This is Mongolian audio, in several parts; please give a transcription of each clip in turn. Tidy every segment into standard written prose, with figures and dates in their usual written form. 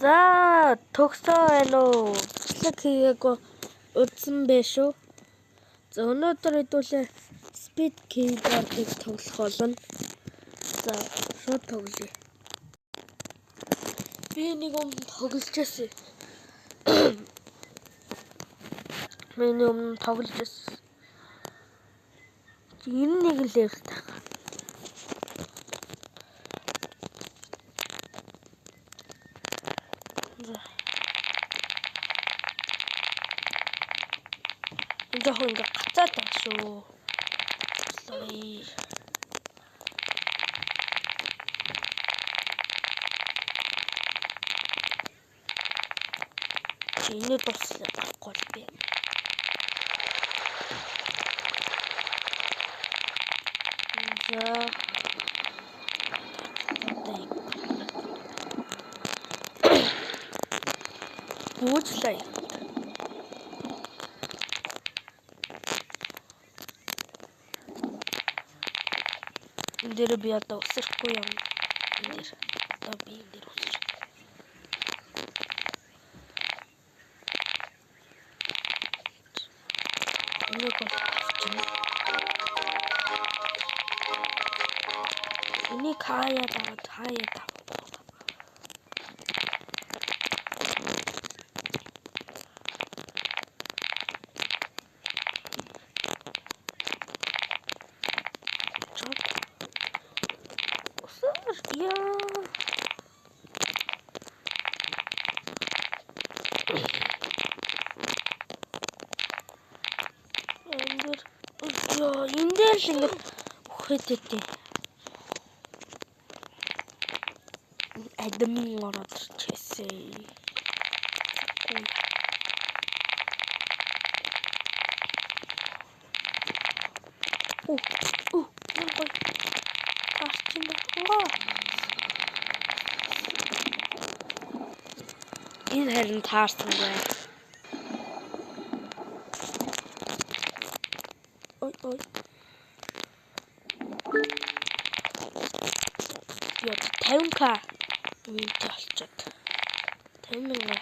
За төгсөө байна уу? Бичлэг хийгээгүй удсан байх шүү. За өнөөдөр хэдүүлээ speed keyboard-ыг тоглох болно. За шууд тоглоё. Би нэг өмнө тоглож байсан. Энэ нэг л level таа. Ингээ гацаад байна шүү. Энэ дуслаа баггүй л би. За гүйцлээ. Энэ дээр би одоо усрахгүй юм. Энэ дээр одоо би энэ дээр усрах. Ini kaya dapat haya dapat. Ya. Ini sih ухэдтэй. Админ ороод ирчихсэн. Энэ харин таарсан бай. Ой. Яа 50k видео олчод 50,000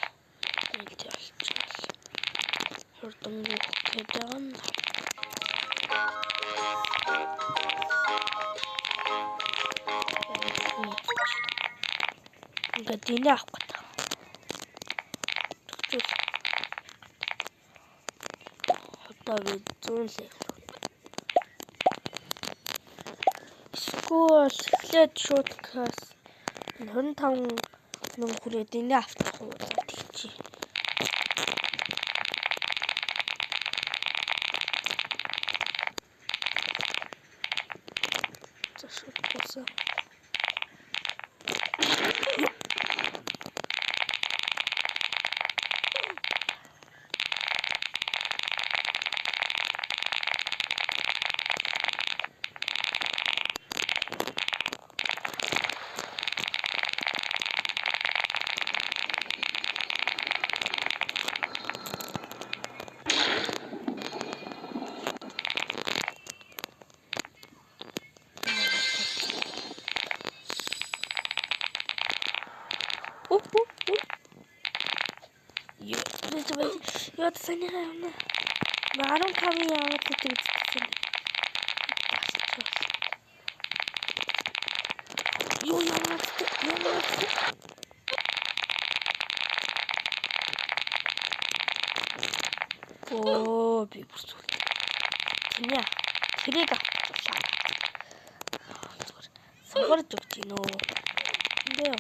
видео олчод хурдангуй гэж байгаа юм. Ингээд энэ авах гэдэг. Одоо би зүүнлээ. Скол эхлээд шууд кас 25,000 хүрээд энэ автах уу тэгчи. За шууд босоо. Я ценяю. Барон ками яваад үзсэн. Оо би бүсгүй. Тэний тэрийг авчихлаа. Согорч өгч гинөө. Эндээ.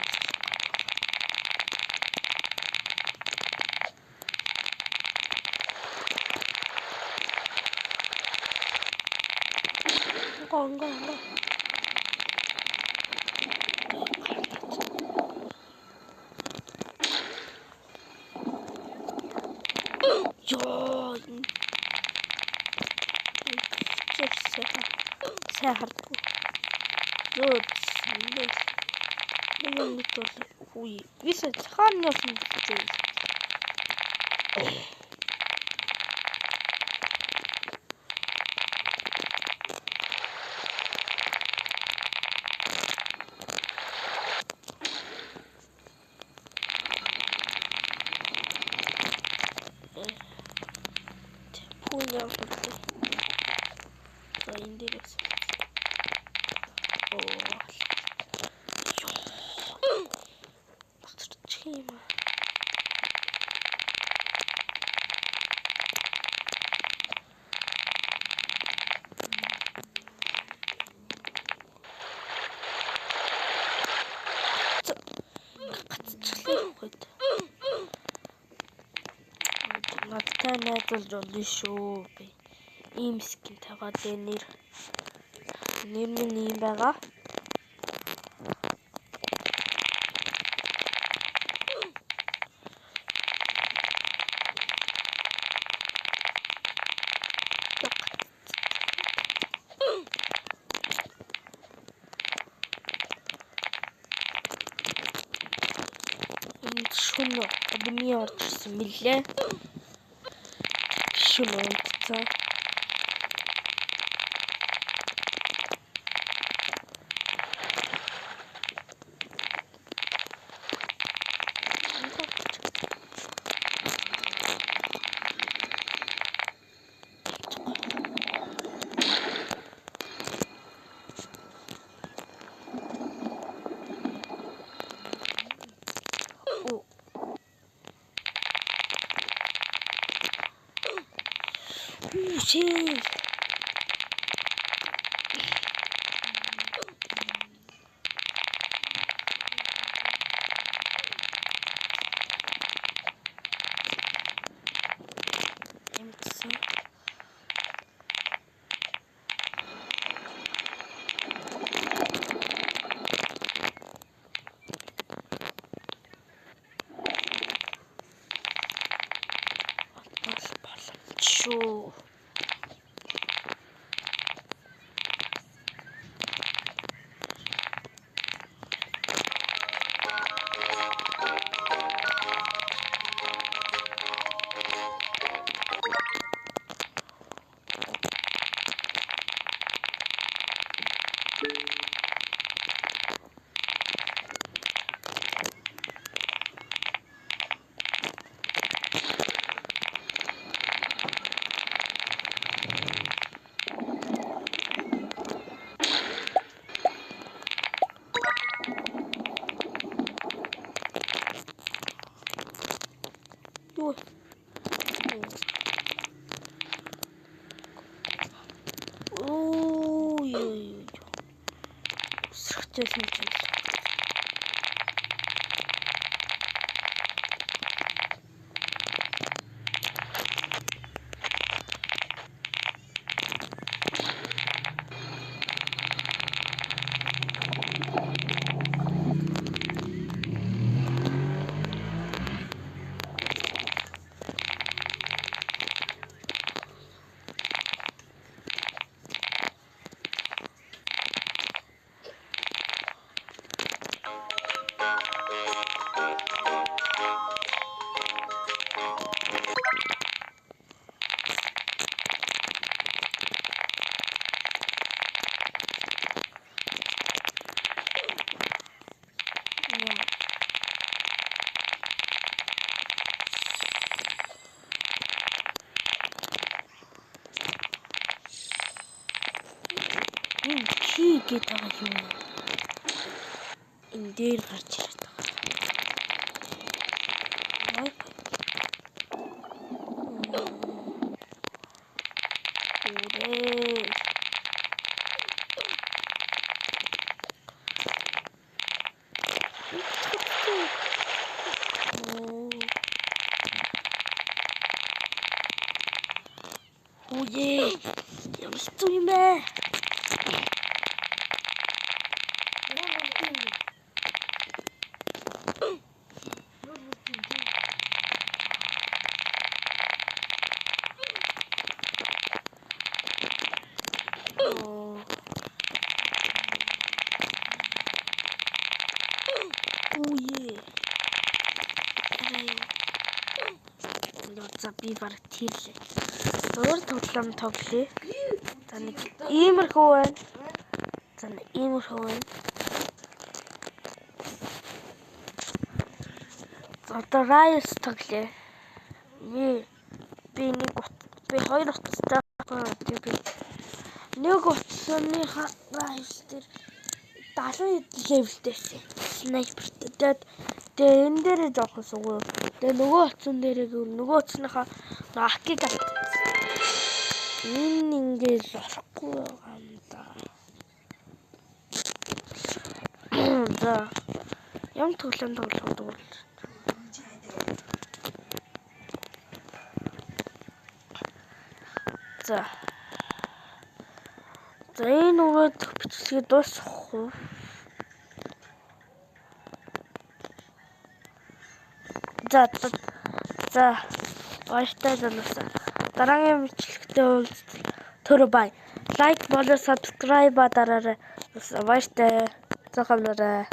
Gongo. Yo. Saya harus. Load. Ini betul. Hui. Bisa kan ya sih. Ой яа. За энэ дээрээс. Оо. Чим. Надтай найзалж болно шүү. Би ийм скин таваад нэр минь ийм байгаа. Шүнө админ орчихсан мэлээ. Шүнө унтцаа. Shit. Sure. Ой. Срахтэлсэн чинь. Чи гээд байгаа юм. Энэ дээр гарч ирээд байгаа. Ой, ямар хэцүү юм бэ? За би баг тийрлээ. Өөр тоглоом тоглоё. За нэг иймэрхүү байна. За нэг иймэрхүү байна. За одоо Rise тоглоё. Би нэг би 2 утастай би нэг утасныхаа райстер 70 левелтэйсэн. Снайпертэй. Тэгээд энэ дээр жоохон сугуу. Тэгээд нөгөө утсан дээрээ нөгөө утасныхаа акиг алдсан. Энэ ингээл орохгүй байгаа юм да. За. Ям тоглоом тоглох. За энэ үрээд бичлэгээ дуусгах уу? За баяртай залуусаа. Дараагийн бичлэгтээ уулзтал төрөө бай. Лайк болоо subscribe дараарай. Баяртай. Зохиолорой.